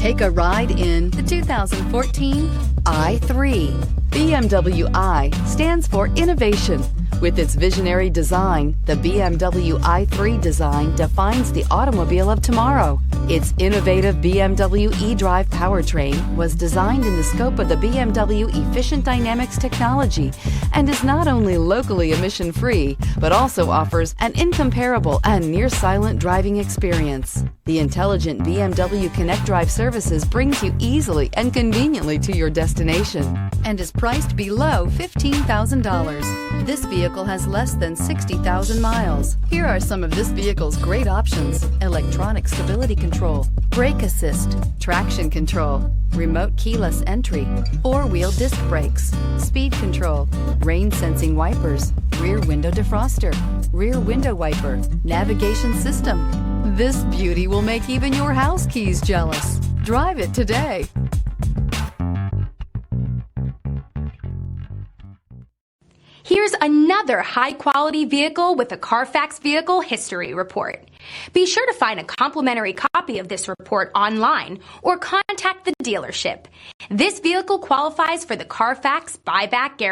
Take a ride in the 2014 i3. BMW i stands for innovation. With its visionary design, the BMW i3 design defines the automobile of tomorrow. Its innovative BMW eDrive powertrain was designed in the scope of the BMW Efficient Dynamics technology and is not only locally emission-free, but also offers an incomparable and near-silent driving experience. The intelligent BMW Connect Drive services brings you easily and conveniently to your destination and is priced below $15,000. This vehicle has less than 60,000 miles. Here are some of this vehicle's great options: electronic stability control, brake assist, traction control, remote keyless entry, four-wheel disc brakes, speed control, rain sensing wipers, rear window defroster, rear window wiper, navigation system. This beauty will make even your house keys jealous. Drive it today. Here's another high-quality vehicle with a Carfax Vehicle History Report. Be sure to find a complimentary copy of this report online or contact the dealership. This vehicle qualifies for the Carfax Buyback Guarantee.